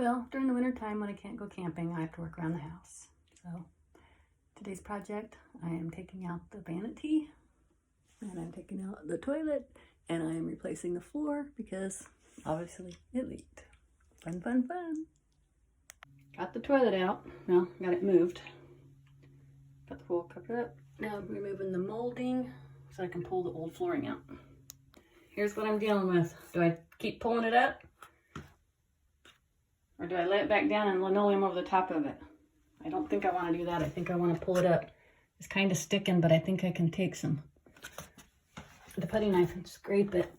Well, during the winter time when I can't go camping, I have to work around the house. So today's project, I am taking out the vanity and I'm taking out the toilet and I am replacing the floor because obviously it leaked. Fun, fun, fun. Got the toilet out. Well, got it moved. Got the pool covered up. Now I'm removing the molding so I can pull the old flooring out. Here's what I'm dealing with. Do I keep pulling it up? Or do I lay it back down and linoleum over the top of it? I don't think I want to do that. I think I want to pull it up. It's kind of sticking, but I think I can take the putty knife and scrape it.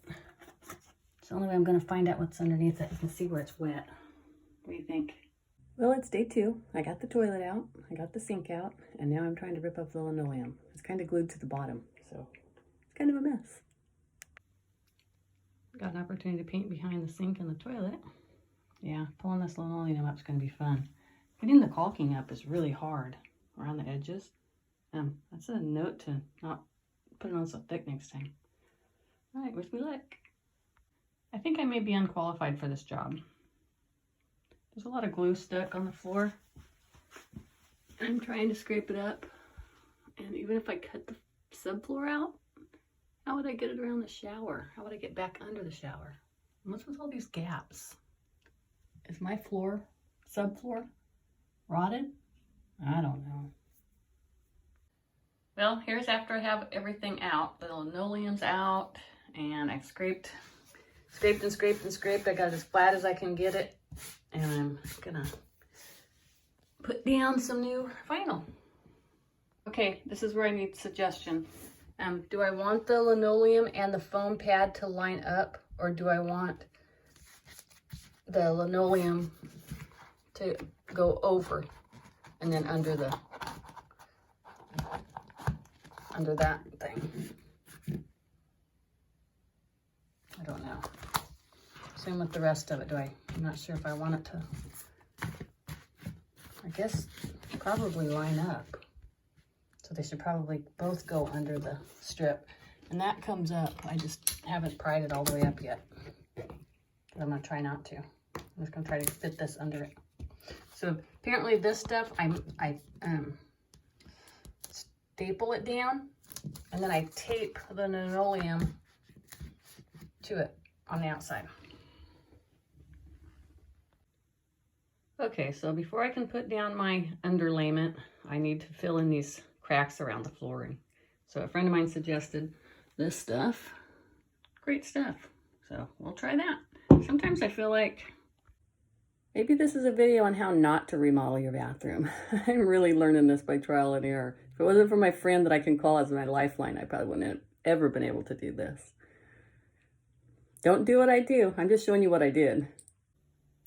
It's the only way I'm going to find out what's underneath it. You can see where it's wet. What do you think? Well, it's day 2. I got the toilet out. I got the sink out. And now I'm trying to rip up the linoleum. It's kind of glued to the bottom, so it's kind of a mess. Got an opportunity to paint behind the sink and the toilet. Yeah, pulling this linoleum up is going to be fun. Getting the caulking up is really hard around the edges. That's a note to not put it on so thick next time. All right, wish me luck. I think I may be unqualified for this job. There's a lot of glue stuck on the floor. I'm trying to scrape it up. And even if I cut the subfloor out, how would I get it around the shower? How would I get back under the shower? And what's with all these gaps? Is my floor, subfloor, rotted? I don't know. Well, here's after I have everything out. The linoleum's out, and I've scraped and scraped and scraped. I got it as flat as I can get it, and I'm gonna put down some new vinyl. Okay, this is where I need suggestion. Do I want the linoleum and the foam pad to line up, or do I want the linoleum to go over and then under that thing? I don't know. Same with the rest of it. I'm not sure if I want it to, I guess probably line up. So they should probably both go under the strip. And that comes up. I just haven't pried it all the way up yet. But I'm gonna try not to. I'm just gonna try to fit this under it. So apparently this stuff, I staple it down and then I tape the linoleum to it on the outside. Okay, so before I can put down my underlayment, I need to fill in these cracks around the flooring. So a friend of mine suggested this stuff. Great stuff. So we'll try that. Sometimes I feel like maybe this is a video on how not to remodel your bathroom. I'm really learning this by trial and error. If it wasn't for my friend that I can call as my lifeline, I probably wouldn't have ever been able to do this. Don't do what I do. I'm just showing you what I did.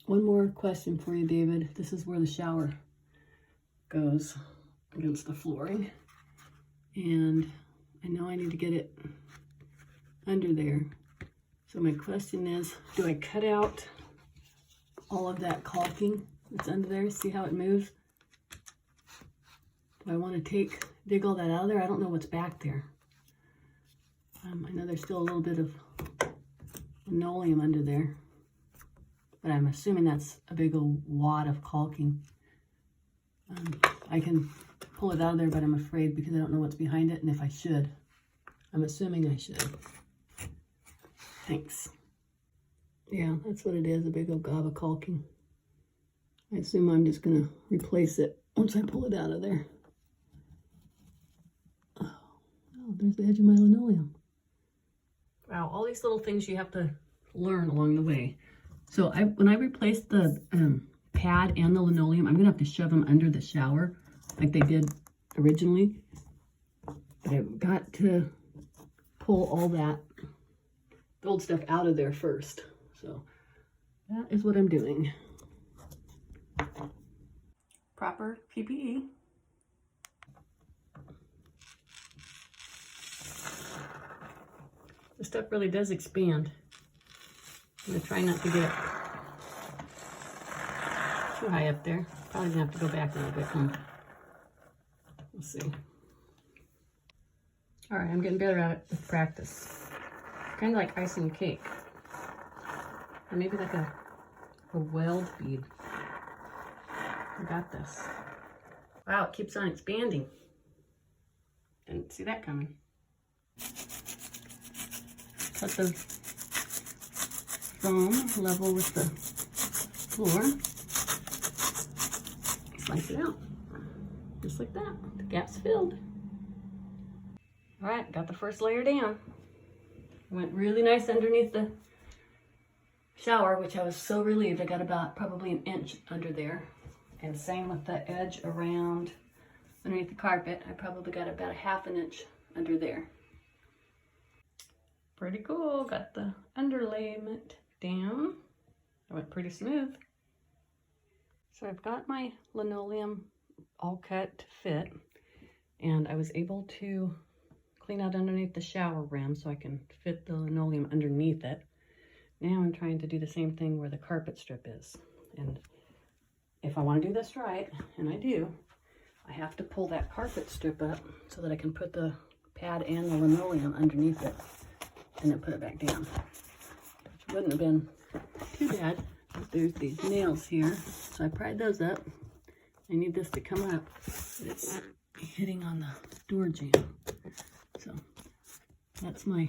One more question for you, David. This is where the shower goes against the flooring. And I know I need to get it under there. So my question is, do I cut out all of that caulking that's under there? See how it moves? Do I want to dig all that out of there? I don't know what's back there. I know there's still a little bit of linoleum under there, but I'm assuming that's a big old wad of caulking. I can pull it out of there, but I'm afraid because I don't know what's behind it, and if I should. I'm assuming I should. Thanks. Yeah, that's what it is, a big old gob of caulking. I assume I'm just gonna replace it once I pull it out of there. Oh, there's the edge of my linoleum. Wow, all these little things you have to learn along the way. So when I replace the pad and the linoleum, I'm gonna have to shove them under the shower like they did originally. But I've got to pull all that old stuff out of there first. So that is what I'm doing. Proper PPE. This stuff really does expand. I'm gonna try not to get too high up there. Probably gonna have to go back a little bit. We'll see. All right, I'm getting better at it with practice. Kind of like icing a cake. Or maybe like a A weld bead. I got this. Wow, it keeps on expanding. Didn't see that coming. Cut the foam level with the floor. Slice it out. Just like that. The gap's filled. All right, got the first layer down. Went really nice underneath the shower, which I was so relieved. I got about probably an inch under there. And same with the edge around underneath the carpet. I probably got about a half an inch under there. Pretty cool. Got the underlayment down. It went pretty smooth. So I've got my linoleum all cut to fit, and I was able to clean out underneath the shower rim so I can fit the linoleum underneath it. Now I'm trying to do the same thing where the carpet strip is. And if I want to do this right, and I do, I have to pull that carpet strip up so that I can put the pad and the linoleum underneath it and then put it back down. Which wouldn't have been too bad, but there's these nails here. So I pried those up. I need this to come up. It's hitting on the door jamb. So that's the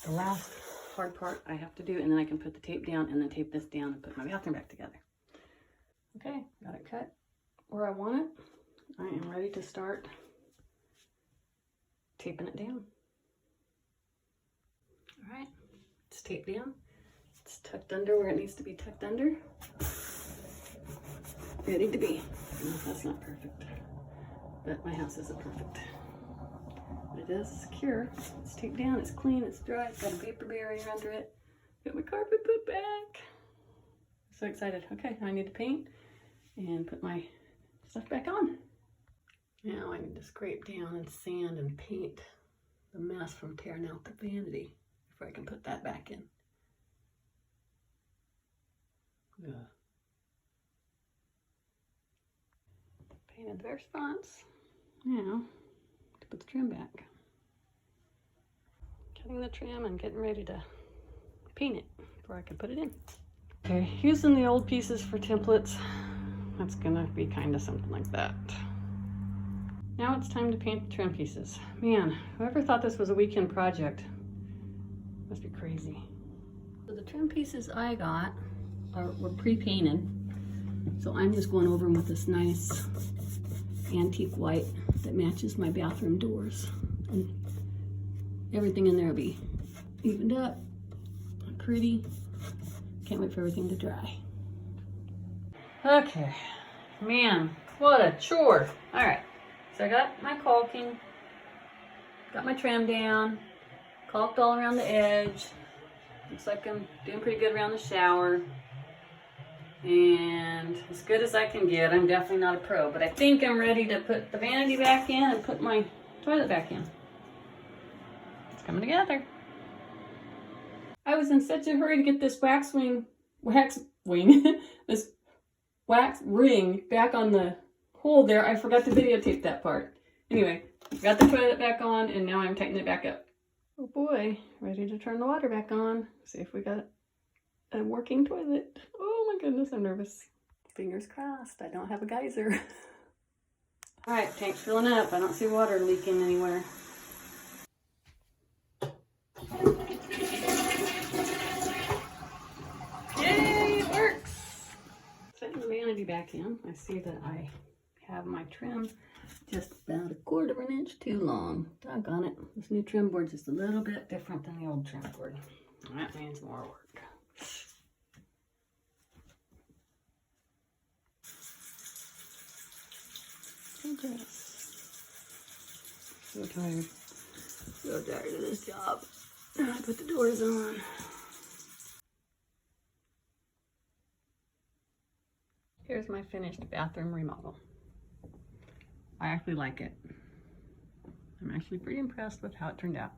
last hard part I have to do, and then I can put the tape down and then tape this down and put my bathroom back together. Okay, got it cut where I want it. I am ready to start taping it down. All right, it's taped down. It's tucked under where it needs to be tucked under. Ready to be. No, that's not perfect, but my house isn't perfect. But it is secure. It's taped down, it's clean, it's dry, it's got a vapor barrier under it. Got my carpet put back. So excited. Okay, now I need to paint and put my stuff back on. Now I need to scrape down and sand and paint the mess from tearing out the vanity before I can put that back in. Yeah. Painted the response. Now to put the trim back. Cutting the trim and getting ready to paint it before I can put it in. Okay, using the old pieces for templates. That's gonna be kind of something like that. Now it's time to paint the trim pieces. Man, whoever thought this was a weekend project must be crazy. So the trim pieces I got were pre-painted. So I'm just going over them with this nice antique white that matches my bathroom doors. And everything in there will be evened up, pretty. Can't wait for everything to dry. Okay, man, what a chore. All right, so I got my caulking, got my trim down, caulked all around the edge. Looks like I'm doing pretty good around the shower. And as good as I can get. I'm definitely not a pro, but I think I'm ready to put the vanity back in and put my toilet back in. It's coming together. I was in such a hurry to get this wax ring back on the hole there, I forgot to videotape that part. Anyway, got the toilet back on, and now I'm tightening it back up. Oh boy, ready to turn the water back on. See if we got a working toilet. Oh my goodness, I'm nervous. Fingers crossed, I don't have a geyser. All right, tank's filling up. I don't see water leaking anywhere. Yay, it works! Setting the vanity back in, I see that I have my trim just about 1/4 of an inch too long. Doggone it. This new trim board's just a little bit different than the old trim board. That means more work. Okay. So tired. So tired of this job. I put the doors on. Here's my finished bathroom remodel. I actually like it. I'm actually pretty impressed with how it turned out,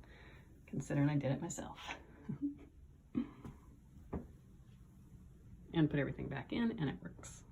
considering I did it myself. And put everything back in, and it works.